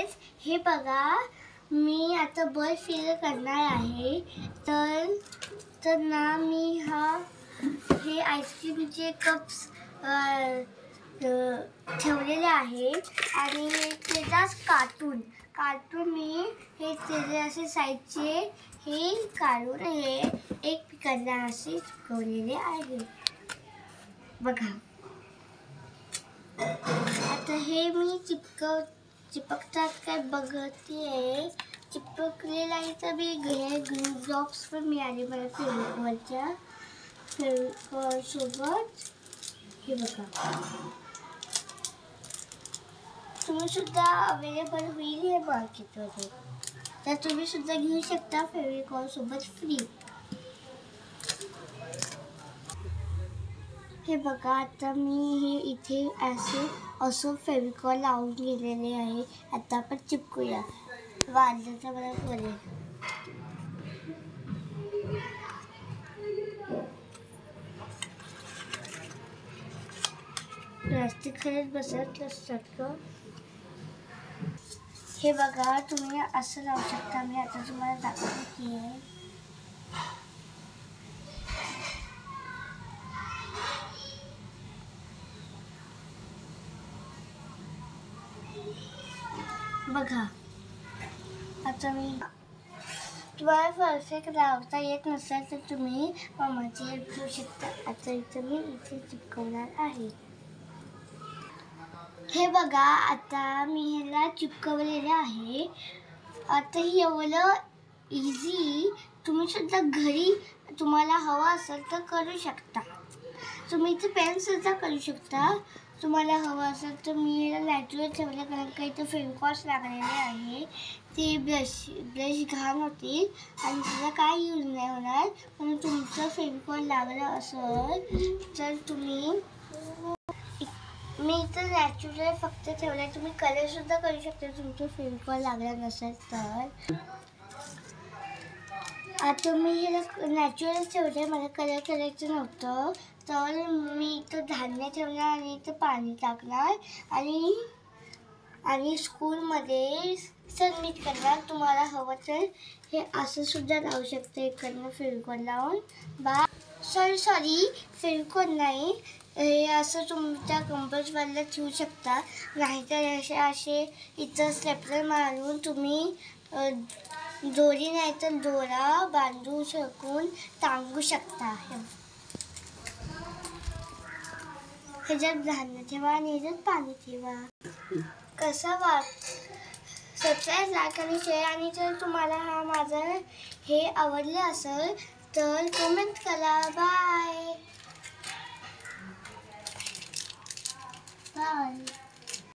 Guys, हे बघा मी आता बर्ड फिल करणार आहे. तर ना मी हे आईस्क्रीमचे कप्स ठेवलेले आहे आणि त्याचाच कार्टून मी हे त्याचे असे साईडचे हे काढून हे एक पिकांना असे चिपकवलेले आहे. बघा आता हे मी चिपकतात काय बघते. चिपकलेलं आहे तर मी ग्लू बॉक्स पण मिळाले मला फेविकॉलच्या सोबत. हे बघा तुम्ही सुद्धा अवेलेबल होईल हे मार्केटमध्ये, तर तुम्ही सुद्धा घेऊ शकता फेविकॉल सोबत फ्री. हे बघा आता मी हे इथे असं फेविकॉल लावून गेलेले आहे. आता आपण चिपकूया. वाजल्याचा मला बोलेल. प्लास्टिक खरंच बसत असतं. हे बघा तुम्ही असं लावू शकता. मी आता तुम्हाला दाखवते आहे. बघा आता मी तुम्हाला परफेक्ट लावता येत नसेल तर तुम्ही मामाची हेल्प घेऊ शकता. आता इथं मी इथे चिपकवणार आहे. हे बघा आता मी ह्याला चिपकवलेलं आहे. आता एवढं इझी तुम्ही सुद्धा घरी तुम्हाला हवा असेल तर करू शकता. तुम्ही इथे पेन सुद्धा करू शकता. तुम्हाला हवं असेल तर मी याला नॅचरल ठेवलं कारण का इथं फेविकॉल लागलेले आहे. ते ब्रश घाण होतील आणि त्याला काय यूज नाही होणार. म्हणून तुमचं फेविकॉल लागलं असेल तर तुम्ही मी इथं नॅचरल फक्त ठेवलं. तुम्ही कलर सुद्धा करू शकता तुमचं फेविकॉल लागला नसेल तर. आता मी ह्याला नॅचरल ठेवले. मला कलर करायचं नव्हतं तर मी इथं धान्य ठेवणार आणि इथं पाणी टाकणार आणि स्कूलमध्ये सबमिट करणार. तुम्हाला हवं तर हे असं सुद्धा लावू शकते इकडनं फेविकॉल लावून. सॉरी फेविकॉल नाही, हे असं तुमच्या कंपासवाला ठेवू शकता. नाहीतर असे इथं स्टेपलर मारून तुम्ही दोरी नाही तर दोरा बांधू शकून टांगू शकता. ह्याच्यात धान्य ठेवा आणि ह्याच्यात पाणी ठेवा. कसं सबस्क्राईब, लाईक आणि शेअर. आणि जर तुम्हाला माझं हे आवडलं असेल तर कमेंट करा. बाय.